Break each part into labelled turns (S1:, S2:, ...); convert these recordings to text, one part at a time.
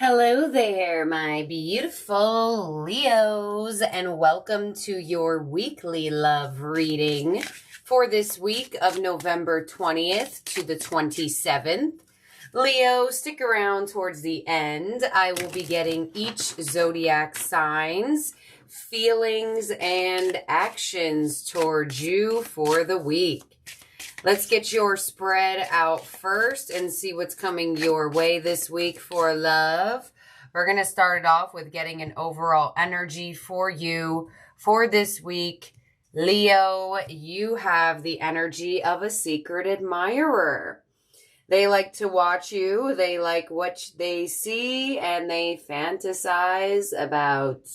S1: Hello there, my beautiful Leos, and welcome to your weekly love reading for this week of November 20th to the 27th. Leo, stick around towards the end. I will be getting each zodiac signs, feelings, and actions towards you for the week. Let's get your spread out first and see what's coming your way this week for love. We're going to start it off with getting an overall energy for you for this week. Leo, you have the energy of a secret admirer. They like to watch you. They like what they see and they fantasize about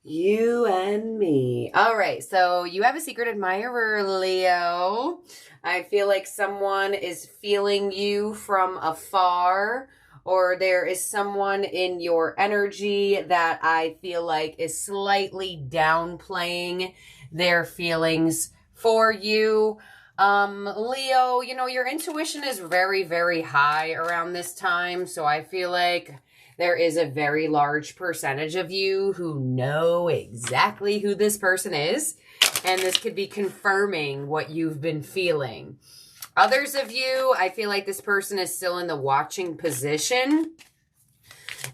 S1: you and me. All right, so you have a secret admirer, Leo. I feel like someone is feeling you from afar, or there is someone in your energy that I feel like is slightly downplaying their feelings for you. Leo, you know, your intuition is very, very high around this time, so I feel like there is a very large percentage of you who know exactly who this person is, and this could be confirming what you've been feeling. Others of you, I feel like this person is still in the watching position,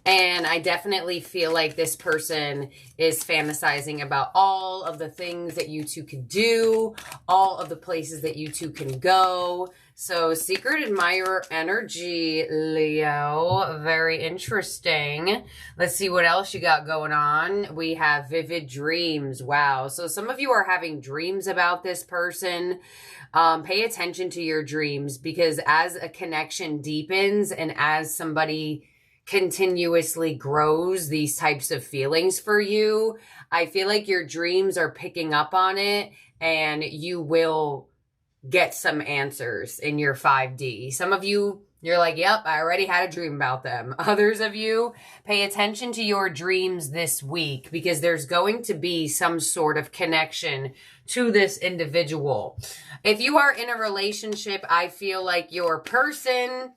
S1: and I definitely feel like this person is fantasizing about all of the things that you two can do, all of the places that you two can go. So secret admirer energy, Leo. Very interesting. Let's see what else you got going on. We have vivid dreams. Wow. So some of you are having dreams about this person. Pay attention to your dreams, because as a connection deepens and as somebody continuously grows these types of feelings for you, I feel like your dreams are picking up on it, and you will get some answers in your 5D. Some of you, you're like, yep, I already had a dream about them. Others of you, pay attention to your dreams this week, because there's going to be some sort of connection to this individual. If you are in a relationship, I feel like your person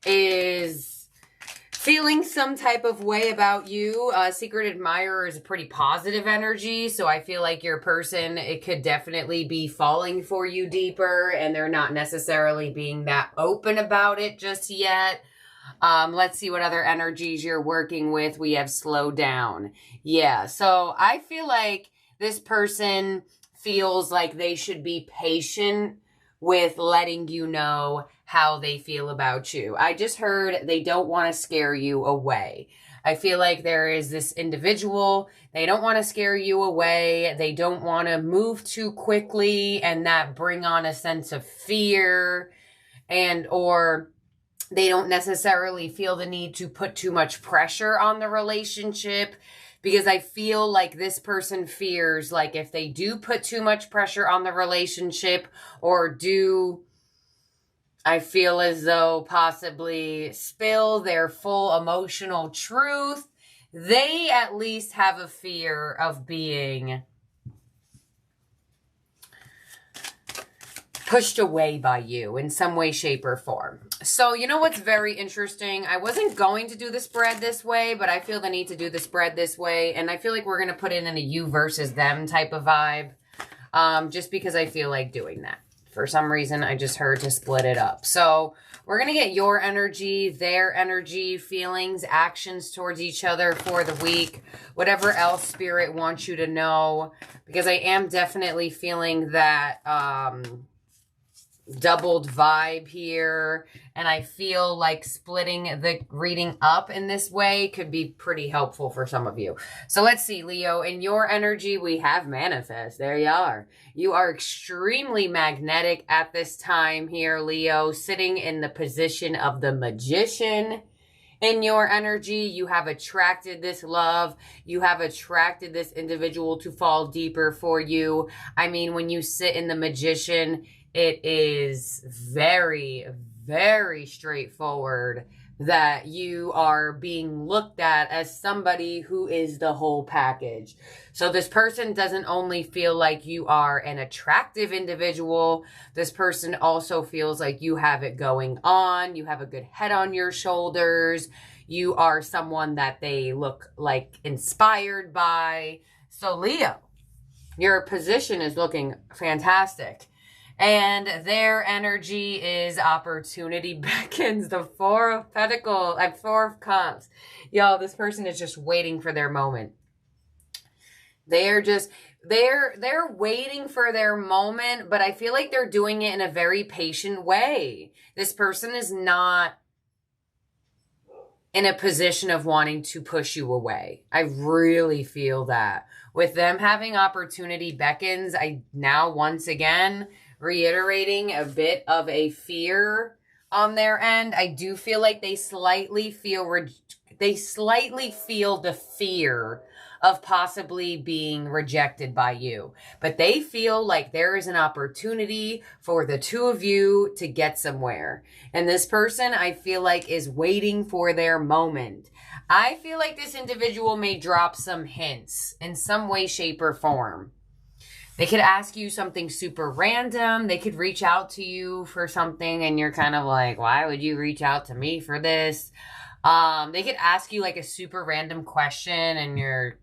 S1: is feeling some type of way about you. Secret admirer is a pretty positive energy, so I feel like your person, it could definitely be falling for you deeper, and they're not necessarily being that open about it just yet. Let's see what other energies you're working with. We have slow down. Yeah, so I feel like this person feels like they should be patient with letting you know how they feel about you. I just heard they don't want to scare you away. I feel like there is this individual, they don't want to scare you away. They don't want to move too quickly and that bring on a sense of fear, and or they don't necessarily feel the need to put too much pressure on the relationship, because I feel like this person fears, like, if they do put too much pressure on the relationship, or I feel as though possibly spill their full emotional truth, they at least have a fear of being pushed away by you in some way, shape, or form. So, you know what's very interesting? I wasn't going to do the spread this way, but I feel the need to do the spread this way. And I feel like we're going to put it in a you versus them type of vibe, just because I feel like doing that. For some reason, I just heard to split it up. So we're going to get your energy, their energy, feelings, actions towards each other for the week. Whatever else Spirit wants you to know, because I am definitely feeling that doubled vibe here, and I feel like splitting the reading up in this way could be pretty helpful for some of you. So let's see, Leo, in your energy, we have manifest. There you are. You are extremely magnetic at this time here, Leo, sitting in the position of the magician. In your energy, you have attracted this love. You have attracted this individual to fall deeper for you. I mean, when you sit in the magician, it is very, very straightforward that you are being looked at as somebody who is the whole package. So this person doesn't only feel like you are an attractive individual, this person also feels like you have it going on, you have a good head on your shoulders, You are someone that they look like inspired by. So Leo, your position is looking fantastic. And their energy is opportunity beckons. The Four of Pentacles, Four of Cups. Yo, this person is just waiting for their moment. They're waiting for their moment, but I feel like they're doing it in a very patient way. This person is not in a position of wanting to push you away. I really feel that. With them having opportunity beckons, I now once again reiterating a bit of a fear on their end. I do feel like they slightly feel the fear of possibly being rejected by you. But they feel like there is an opportunity for the two of you to get somewhere. And this person, I feel like, is waiting for their moment. I feel like this individual may drop some hints in some way, shape, or form. They could ask you something super random. They could reach out to you for something and you're kind of like, why would you reach out to me for this? They could ask you like a super random question and you're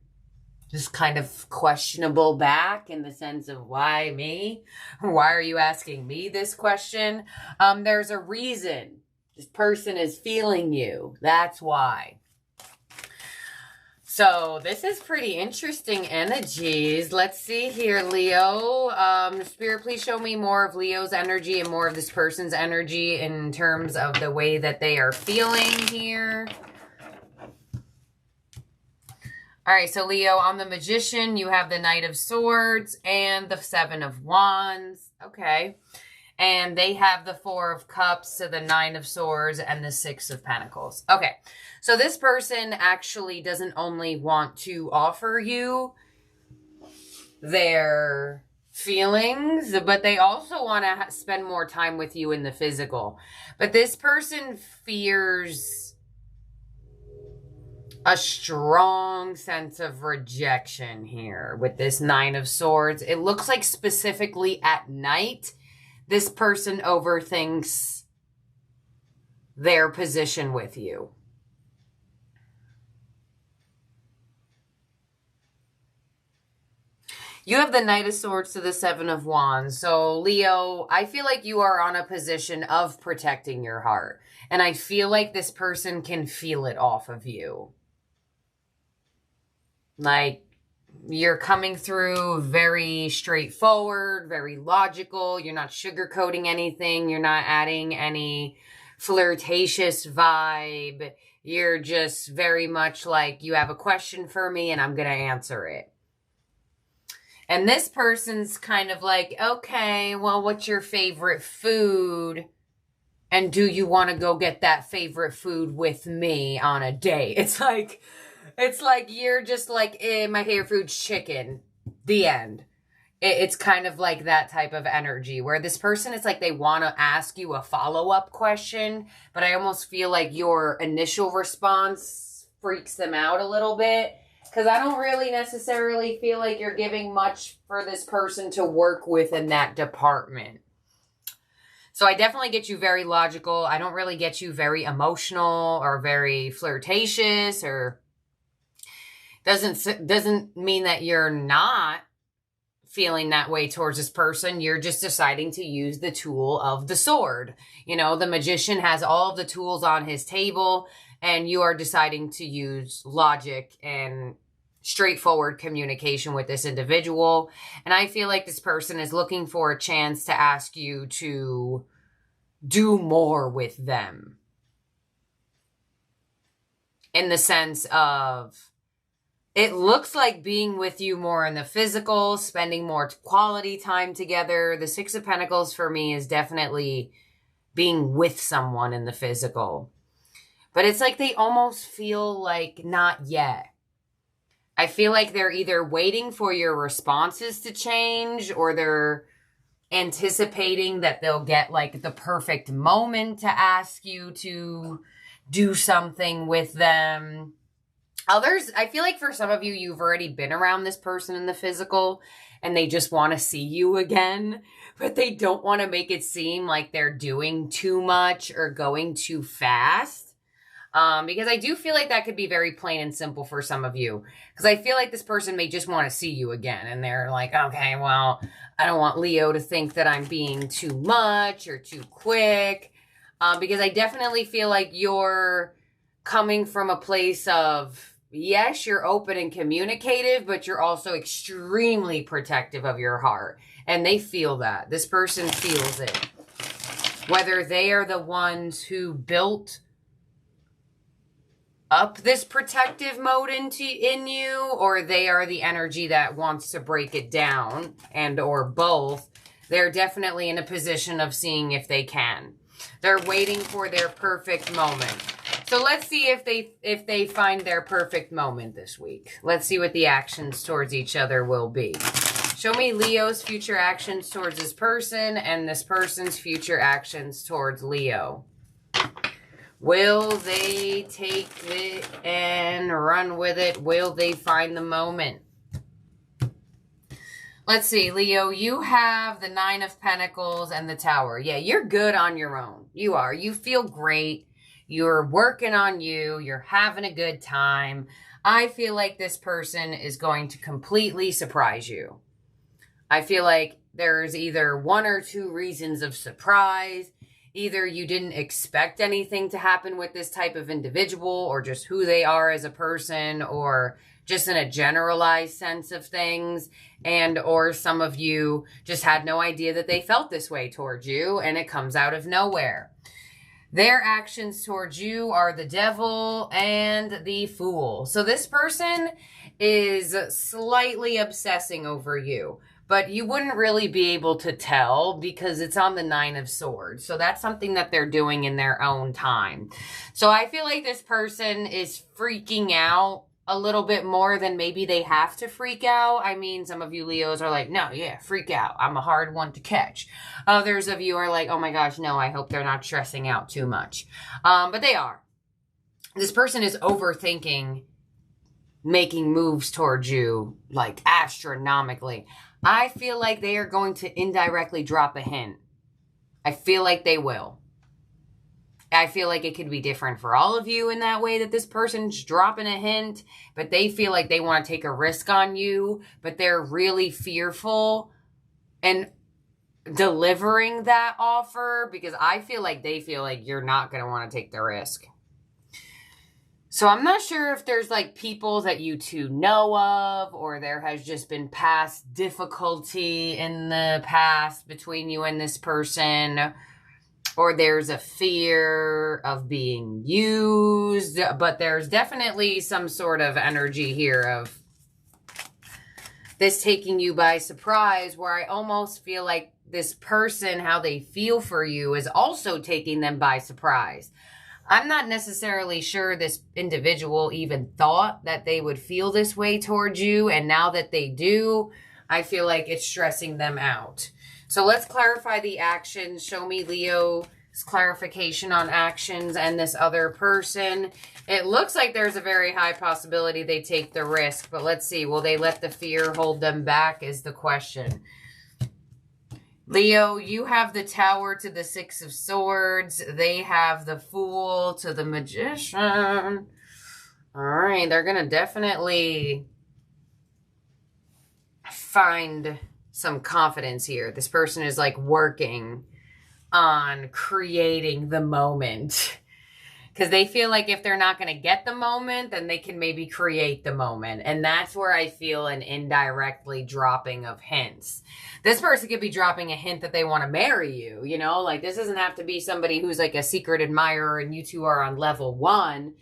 S1: just kind of questionable back in the sense of why me? Why are you asking me this question? There's a reason. This person is feeling you. That's why. So this is pretty interesting energies. Let's see here, Leo. Spirit, please show me more of Leo's energy and more of this person's energy in terms of the way that they are feeling here. All right, so Leo, on the Magician, you have the Knight of Swords and the Seven of Wands. Okay. And they have the Four of Cups, so the Nine of Swords, and the Six of Pentacles. Okay, so this person actually doesn't only want to offer you their feelings, but they also want to spend more time with you in the physical. But this person fears a strong sense of rejection here with this Nine of Swords. It looks like specifically at night, this person overthinks their position with you. You have the Knight of Swords to the Seven of Wands. So, Leo, I feel like you are on a position of protecting your heart. And I feel like this person can feel it off of you. Like, you're coming through very straightforward, very logical. You're not sugarcoating anything. You're not adding any flirtatious vibe. You're just very much like, you have a question for me and I'm going to answer it. And this person's kind of like, okay, well, what's your favorite food? And do you want to go get that favorite food with me on a date? It's like you're just like, my favorite food's chicken. The end. It's kind of like that type of energy where this person, it's like they want to ask you a follow-up question, but I almost feel like your initial response freaks them out a little bit because I don't really necessarily feel like you're giving much for this person to work with in that department. So I definitely get you very logical. I don't really get you very emotional or very flirtatious or... Doesn't mean that you're not feeling that way towards this person. You're just deciding to use the tool of the sword. You know, the Magician has all of the tools on his table, and you are deciding to use logic and straightforward communication with this individual. And I feel like this person is looking for a chance to ask you to do more with them. In the sense of... it looks like being with you more in the physical, spending more quality time together. The Six of Pentacles for me is definitely being with someone in the physical. But it's like they almost feel like not yet. I feel like they're either waiting for your responses to change or they're anticipating that they'll get like the perfect moment to ask you to do something with them. Others, I feel like for some of you, you've already been around this person in the physical and they just want to see you again, but they don't want to make it seem like they're doing too much or going too fast. Because I do feel like that could be very plain and simple for some of you. Because I feel like this person may just want to see you again. And they're like, okay, well, I don't want Leo to think that I'm being too much or too quick. Because I definitely feel like you're coming from a place of, yes, you're open and communicative, but you're also extremely protective of your heart. And they feel that. This person feels it. Whether they are the ones who built up this protective mode in you, or they are the energy that wants to break it down, and or both, they're definitely in a position of seeing if they can. They're waiting for their perfect moment. So let's see if they find their perfect moment this week. Let's see what the actions towards each other will be. Show me Leo's future actions towards this person and this person's future actions towards Leo. Will they take it and run with it? Will they find the moment? Let's see, Leo, you have the 9 of Pentacles and the Tower. Yeah, you're good on your own. You are. You feel great. You're working on you. You're having a good time. I feel like this person is going to completely surprise you. I feel like there's either 1 or 2 reasons of surprise. Either you didn't expect anything to happen with this type of individual, or just who they are as a person, or just in a generalized sense of things, and or some of you just had no idea that they felt this way towards you, and it comes out of nowhere. Their actions towards you are the Devil and the Fool. So this person is slightly obsessing over you, but you wouldn't really be able to tell because it's on the 9 of Swords. So that's something that they're doing in their own time. So I feel like this person is freaking out a little bit more than maybe they have to freak out. I mean, some of you Leos are like, no, yeah, freak out. I'm a hard one to catch. Others of you are like, oh my gosh, no, I hope they're not stressing out too much. But they are. This person is overthinking making moves towards you, like astronomically. I feel like they are going to indirectly drop a hint. I feel like they will. I feel like it could be different for all of you in that way, that this person's dropping a hint, but they feel like they want to take a risk on you, but they're really fearful and delivering that offer because I feel like they feel like you're not going to want to take the risk. So I'm not sure if there's like people that you two know of, or there has just been past difficulty in the past between you and this person, or there's a fear of being used, but there's definitely some sort of energy here of this taking you by surprise, where I almost feel like this person, how they feel for you, is also taking them by surprise. I'm not necessarily sure this individual even thought that they would feel this way towards you, and now that they do, I feel like it's stressing them out. So let's clarify the actions. Show me Leo's clarification on actions and this other person. It looks like there's a very high possibility they take the risk, but let's see. Will they let the fear hold them back is the question. Leo, you have the Tower to the 6 of Swords. They have the Fool to the Magician. All right, they're going to definitely find some confidence here. This person is like working on creating the moment because they feel like if they're not going to get the moment, then they can maybe create the moment. And that's where I feel an indirectly dropping of hints. This person could be dropping a hint that they want to marry you, you know, like this doesn't have to be somebody who's like a secret admirer and you two are on level 1.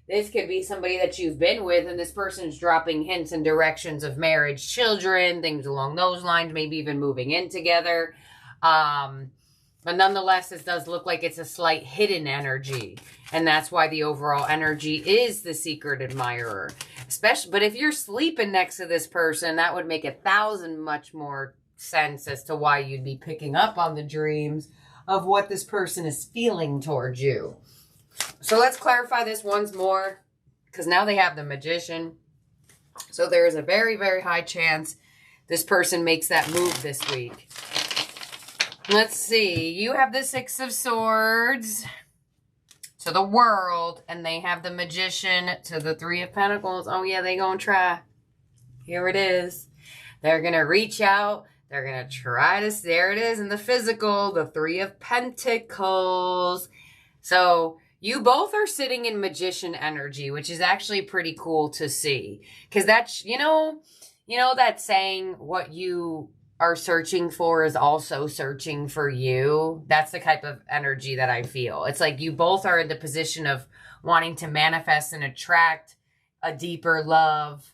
S1: This could be somebody that you've been with, and this person's dropping hints and directions of marriage, children, things along those lines, maybe even moving in together. But nonetheless, this does look like it's a slight hidden energy. And that's why the overall energy is the secret admirer. But if you're sleeping next to this person, that would make 1,000 much more sense as to why you'd be picking up on the dreams of what this person is feeling towards you. So let's clarify this once more, because now they have the Magician. So there is a very, very high chance this person makes that move this week. Let's see. You have the 6 of Swords to the world, and they have the Magician to the Three of Pentacles. Oh yeah, they gonna try. Here it is. They're gonna reach out. They're gonna try to, there it is in the physical, the Three of Pentacles. So you both are sitting in Magician energy, which is actually pretty cool to see. Because that's, you know that saying, what you are searching for is also searching for you. That's the type of energy that I feel. It's like you both are in the position of wanting to manifest and attract a deeper love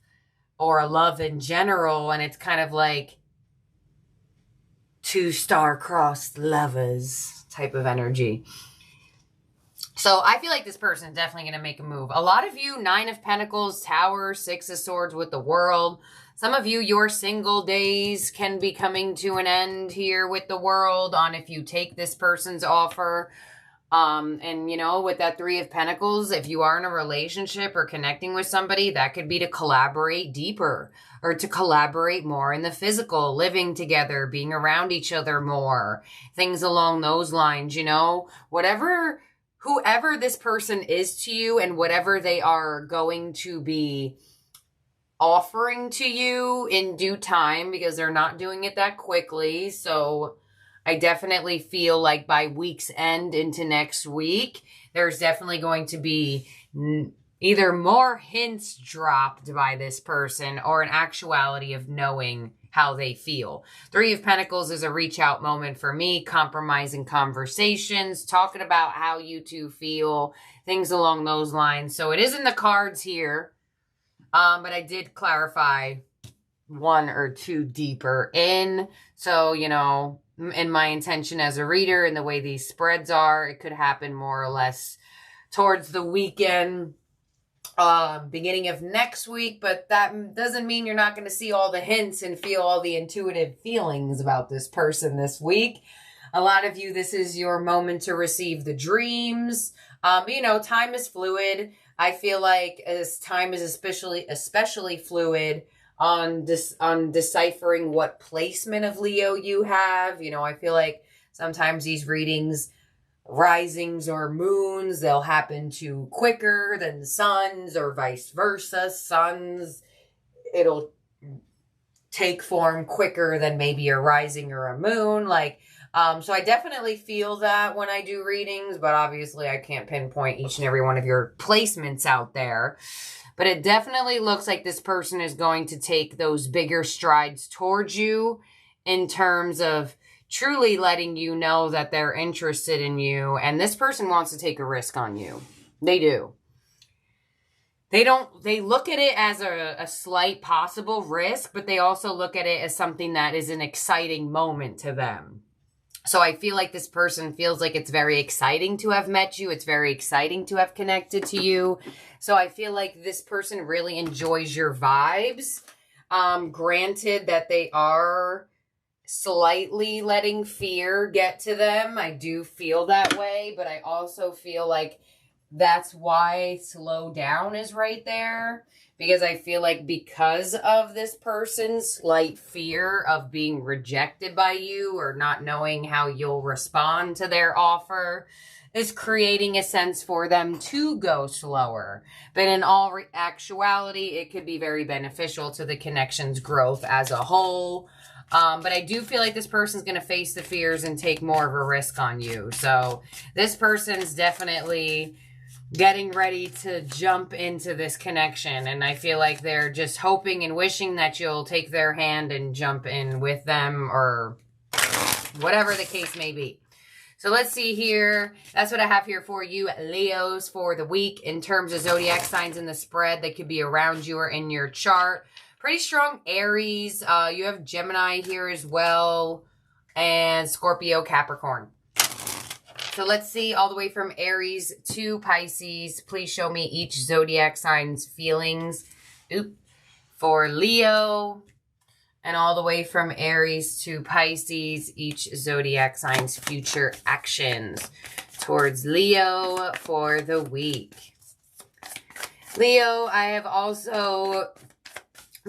S1: or a love in general. And it's kind of like two star-crossed lovers type of energy. So I feel like this person is definitely going to make a move. A lot of you, Nine of Pentacles, Tower, Six of Swords with the World. Some of you, your single days can be coming to an end here with the World on if you take this person's offer. And, you know, with that Three of Pentacles, if you are in a relationship or connecting with somebody, that could be to collaborate deeper or to collaborate more in the physical, living together, being around each other more, things along those lines, you know, whoever this person is to you and whatever they are going to be offering to you in due time, because they're not doing it that quickly. So I definitely feel like by week's end into next week, there's definitely going to be either more hints dropped by this person or an actuality of knowing how they feel. Three of Pentacles is a reach out moment for me, compromising conversations, talking about how you two feel, things along those lines. So it is in the cards here, but I did clarify one or two deeper in. So, you know, in my intention as a reader and the way these spreads are, it could happen more or less towards the weekend, beginning of next week, but that doesn't mean you're not going to see all the hints and feel all the intuitive feelings about this person this week. A lot of you, this is your moment to receive the dreams. You know, time is fluid. I feel like as time is especially fluid on deciphering what placement of Leo you have. You know, I feel like sometimes these readings, risings or moons, they'll happen to quicker than suns or vice versa. Suns, it'll take form quicker than maybe a rising or a moon. Like, so I definitely feel that when I do readings, but obviously I can't pinpoint each and every one of your placements out there. But it definitely looks like this person is going to take those bigger strides towards you in terms of truly letting you know that they're interested in you. And this person wants to take a risk on you. They do. They look at it as a slight possible risk, but they also look at it as something that is an exciting moment to them. So I feel like this person feels like it's very exciting to have met you. It's very exciting to have connected to you. So I feel like this person really enjoys your vibes. Granted that they are slightly letting fear get to them. I do feel that way, but I also feel like that's why slow down is right there. Because I feel like because of this person's slight fear of being rejected by you or not knowing how you'll respond to their offer is creating a sense for them to go slower. But in all actuality, it could be very beneficial to the connection's growth as a whole. But I do feel like this person's going to face the fears and take more of a risk on you. So this person's definitely getting ready to jump into this connection. And I feel like they're just hoping and wishing that you'll take their hand and jump in with them or whatever the case may be. So let's see here. That's what I have here for you, Leos, for the week in terms of zodiac signs in the spread that could be around you or in your chart. Pretty strong Aries. You have Gemini here as well. And Scorpio, Capricorn. So let's see all the way from Aries to Pisces. Please show me each zodiac sign's feelings. For Leo. And all the way from Aries to Pisces, each zodiac sign's future actions towards Leo for the week. Leo, I have also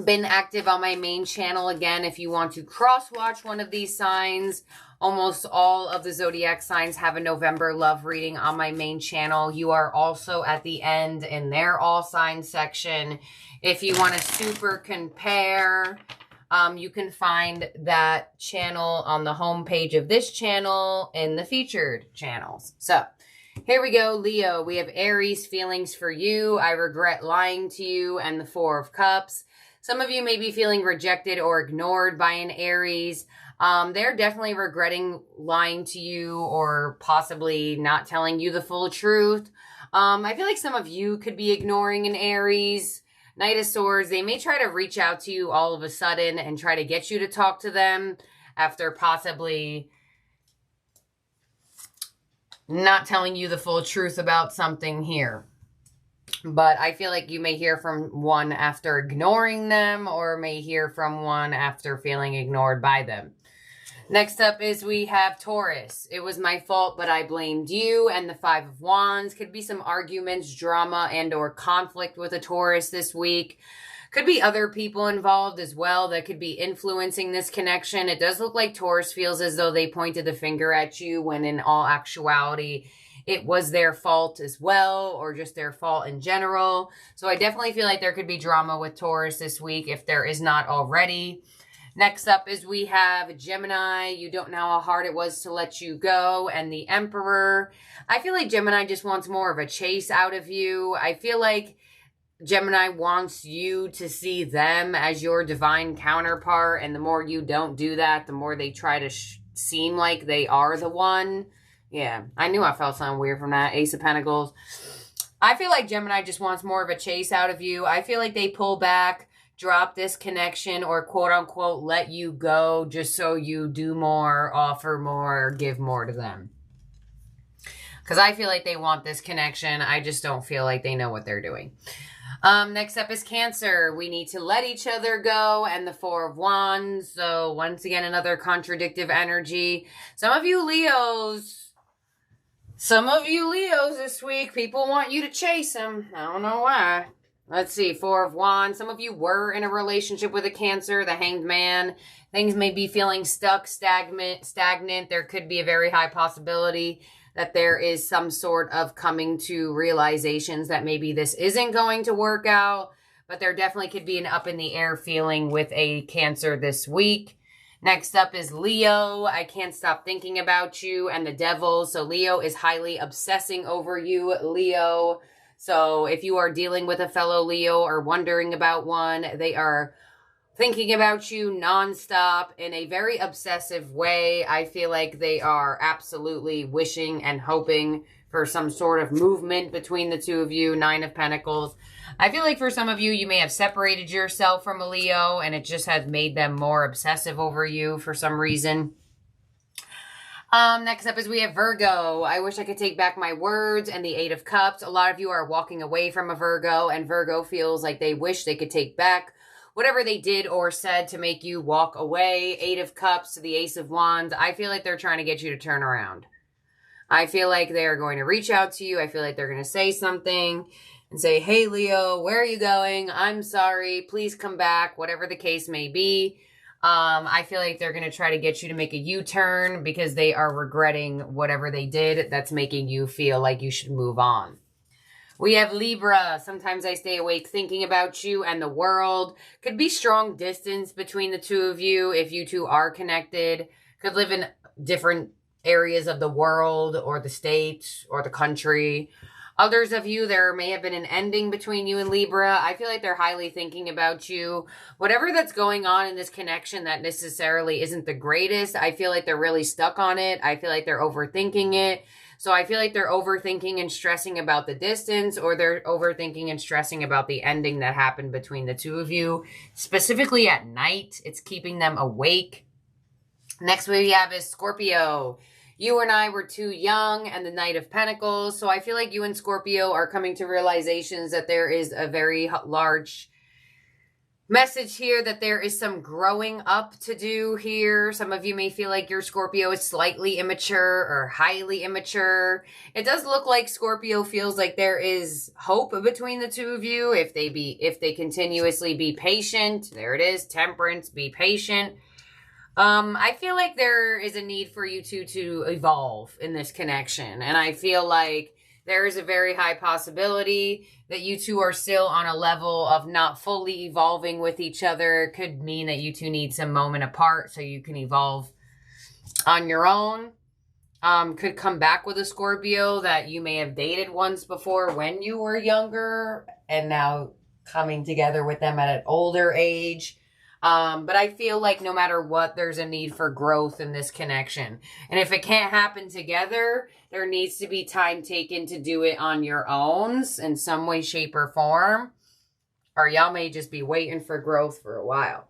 S1: been active on my main channel. Again, if you want to cross-watch one of these signs Almost all of the zodiac signs have a November love reading on my main channel. You are also at the end in their all signs section. If you want to super compare, you can find that channel on the homepage of this channel in the featured channels. So here we go, Leo. We have Aries, feelings for you. I regret lying to you, and the Four of Cups. Some of you may be feeling rejected or ignored by an Aries. They're definitely regretting lying to you or possibly not telling you the full truth. I feel like some of you could be ignoring an Aries. Knight of Swords, they may try to reach out to you all of a sudden and try to get you to talk to them after possibly not telling you the full truth about something here. But I feel like you may hear from one after ignoring them, or may hear from one after feeling ignored by them. Next up is we have Taurus. It was my fault, but I blamed you. And the Five of Wands. Could be some arguments, drama, and or conflict with a Taurus this week. Could be other people involved as well that could be influencing this connection. It does look like Taurus feels as though they pointed the finger at you, when in all actuality, it was their fault as well, or just their fault in general. So I definitely feel like there could be drama with Taurus this week if there is not already. Next up is we have Gemini. You don't know how hard it was to let you go. And the Emperor. I feel like Gemini just wants more of a chase out of you. I feel like Gemini wants you to see them as your divine counterpart. And the more you don't do that, the more they try to seem like they are the one. Yeah, I knew I felt something weird from that. Ace of Pentacles. I feel like Gemini just wants more of a chase out of you. I feel like they pull back, drop this connection, or quote unquote let you go just so you do more, offer more, give more to them. Because I feel like they want this connection. I just don't feel like they know what they're doing. Next up is Cancer. We need to let each other go, and the Four of Wands. So once again, another contradictive energy. Some of you Leos this week, people want you to chase them. I don't know why. Let's see, Four of Wands. Some of you were in a relationship with a Cancer, the Hanged Man. Things may be feeling stuck, stagnant. There could be a very high possibility that there is some sort of coming to realizations that maybe this isn't going to work out. But there definitely could be an up in the air feeling with a Cancer this week. Next up is Leo. I can't stop thinking about you, and the Devil. So Leo is highly obsessing over you, Leo. So if you are dealing with a fellow Leo or wondering about one, they are thinking about you nonstop in a very obsessive way. I feel like they are absolutely wishing and hoping for some sort of movement between the two of you. Nine of Pentacles. I feel like for some of you, you may have separated yourself from a Leo, and it just has made them more obsessive over you for some reason. Next up is we have Virgo. I wish I could take back my words, and the Eight of Cups. A lot of you are walking away from a Virgo, and Virgo feels like they wish they could take back whatever they did or said to make you walk away. Eight of Cups to the Ace of Wands. I feel like they're trying to get you to turn around. I feel like they're going to reach out to you. I feel like they're going to say something and say, hey, Leo, where are you going? I'm sorry. Please come back. Whatever the case may be. I feel like they're going to try to get you to make a U-turn because they are regretting whatever they did that's making you feel like you should move on. We have Libra. Sometimes I stay awake thinking about you and the world. Could be strong distance between the two of you if you two are connected. Could live in different areas of the world or the state or the country. Others of you, there may have been an ending between you and Libra. I feel like they're highly thinking about you. Whatever that's going on in this connection that necessarily isn't the greatest, I feel like they're really stuck on it. I feel like they're overthinking it. So I feel like they're overthinking and stressing about the distance, or they're overthinking and stressing about the ending that happened between the two of you. Specifically at night, it's keeping them awake. Next we have is Scorpio. You and I were too young, and the Knight of Pentacles. So I feel like you and Scorpio are coming to realizations that there is a very large message here, that there is some growing up to do here. Some of you may feel like your Scorpio is slightly immature or highly immature. It does look like Scorpio feels like there is hope between the two of you if they continuously be patient. There it is, Temperance, be patient. I feel like there is a need for you two to evolve in this connection. And I feel like there is a very high possibility that you two are still on a level of not fully evolving with each other. It could mean that you two need some moment apart so you can evolve on your own. Could come back with a Scorpio that you may have dated once before when you were younger and now coming together with them at an older age. But I feel like no matter what, there's a need for growth in this connection. And if it can't happen together, there needs to be time taken to do it on your own in some way, shape, or form. Or y'all may just be waiting for growth for a while.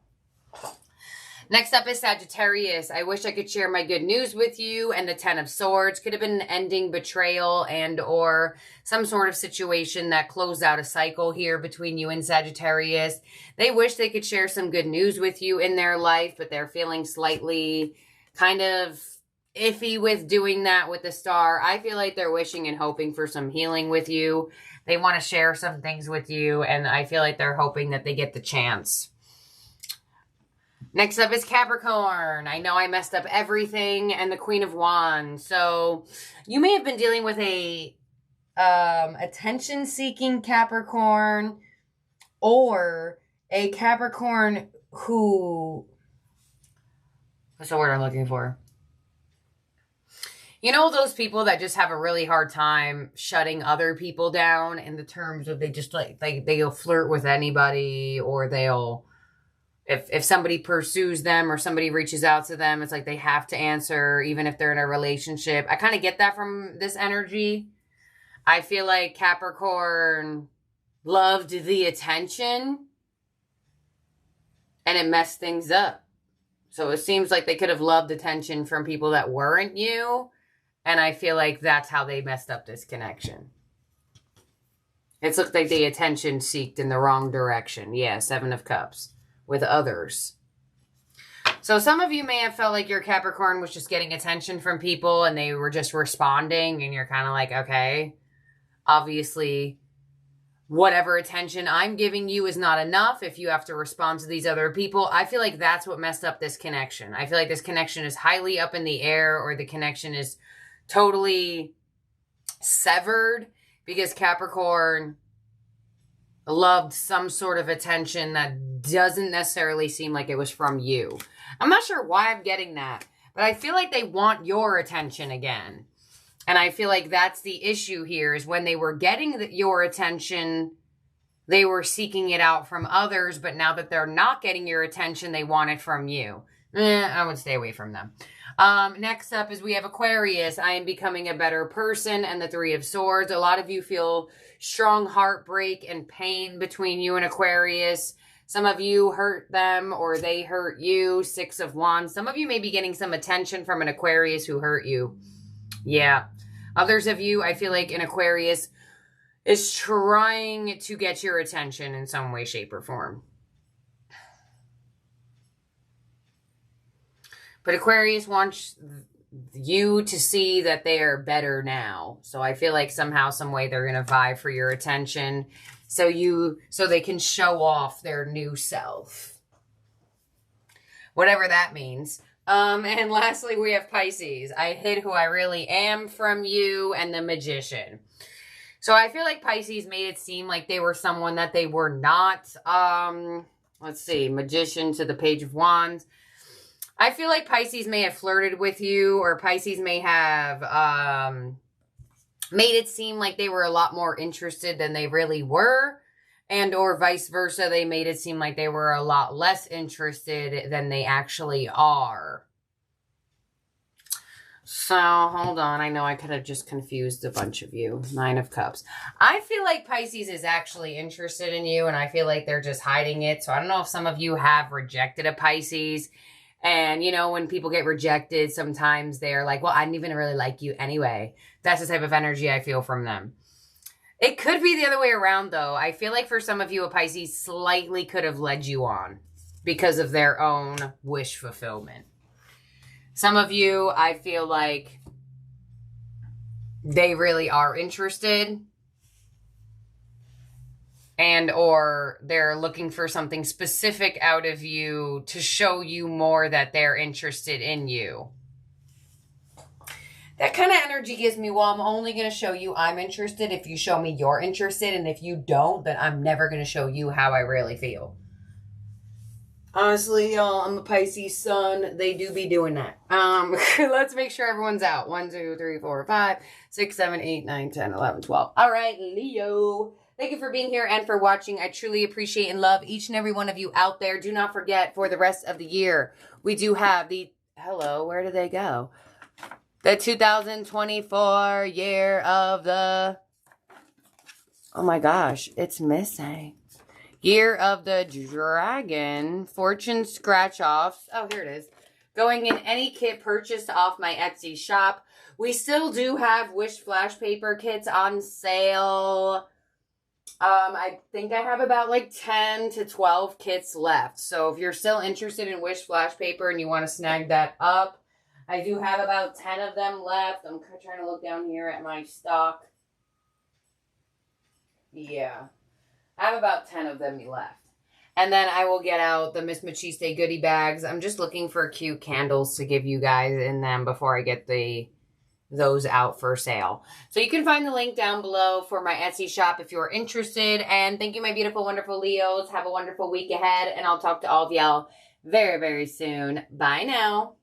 S1: Next up is Sagittarius. I wish I could share my good news with you. And the Ten of Swords could have been an ending, betrayal, and or some sort of situation that closed out a cycle here between you and Sagittarius. They wish they could share some good news with you in their life, but they're feeling slightly kind of iffy with doing that with the Star. I feel like they're wishing and hoping for some healing with you. They want to share some things with you, and I feel like they're hoping that they get the chance. Next up is Capricorn. I know I messed up everything, and the Queen of Wands. So you may have been dealing with a attention-seeking Capricorn, or a Capricorn who, what's the word I'm looking for? You know those people that just have a really hard time shutting other people down in the terms of they just they'll flirt with anybody, or they'll, if somebody pursues them or somebody reaches out to them, it's like they have to answer even if they're in a relationship. I kind of get that from this energy. I feel like Capricorn loved the attention and it messed things up. So it seems like they could have loved attention from people that weren't you. And I feel like that's how they messed up this connection. It's looked like the attention seeked in the wrong direction. Yeah, Seven of Cups. With others. So some of you may have felt like your Capricorn was just getting attention from people and they were just responding, and you're kind of like, okay, obviously whatever attention I'm giving you is not enough if you have to respond to these other people. I feel like that's what messed up this connection. I feel like this connection is highly up in the air, or the connection is totally severed because Capricorn loved some sort of attention that doesn't necessarily seem like it was from you. I'm not sure why I'm getting that, but I feel like they want your attention again. And I feel like that's the issue here, is when they were getting your attention, they were seeking it out from others, but now that they're not getting your attention, they want it from you. I would stay away from them. Next up is we have Aquarius. I am becoming a better person, and the Three of Swords. A lot of you feel strong heartbreak and pain between you and Aquarius. Some of you hurt them or they hurt you. Six of Wands. Some of you may be getting some attention from an Aquarius who hurt you. Yeah. Others of you, I feel like an Aquarius is trying to get your attention in some way, shape, or form. But Aquarius wants you to see that they are better now. So I feel like somehow, some way they're going to vie for your attention so they can show off their new self. Whatever that means. And lastly, we have Pisces. I hid who I really am from you, and the Magician. So I feel like Pisces made it seem like they were someone that they were not. Let's see. Magician to the Page of Wands. I feel like Pisces may have flirted with you, or Pisces may have made it seem like they were a lot more interested than they really were, and or vice versa. They made it seem like they were a lot less interested than they actually are. So, hold on. I know I could have just confused a bunch of you. Nine of Cups. I feel like Pisces is actually interested in you, and I feel like they're just hiding it. So, I don't know if some of you have rejected a Pisces. And, you know, when people get rejected, sometimes they're like, well, I didn't even really like you anyway. That's the type of energy I feel from them. It could be the other way around, though. I feel like for some of you, a Pisces slightly could have led you on because of their own wish fulfillment. Some of you, I feel like they really are interested. and or they're looking for something specific out of you to show you more that they're interested in you. That kind of energy gives me, well, I'm only going to show you I'm interested if you show me you're interested, and if you don't, then I'm never going to show you how I really feel. Honestly, y'all, I'm a Pisces sun. They do be doing that. Let's make sure everyone's out. 1, 2, 3, 4, 5, 6, 7, 8, 9, 10, 11, 12. All right, Leo. Thank you for being here and for watching. I truly appreciate and love each and every one of you out there. Do not forget, for the rest of the year, we do have the, hello, where did they go? The 2024 year of the, oh my gosh, it's missing. Year of the Dragon, Fortune Scratch-Offs. Oh, here it is. Going in any kit purchased off my Etsy shop. We still do have Wish Flash Paper kits on sale. I think I have about like 10 to 12 kits left. So if you're still interested in Wish Flash Paper and you want to snag that up, I do have about 10 of them left. I'm trying to look down here at my stock. Yeah. I have about 10 of them left. And then I will get out the Miss Machiste goodie bags. I'm just looking for cute candles to give you guys in them before I get those out for sale. So you can find the link down below for my Etsy shop if you're interested. And thank you, my beautiful, wonderful Leos. Have a wonderful week ahead. And I'll talk to all of y'all very, very soon. Bye now.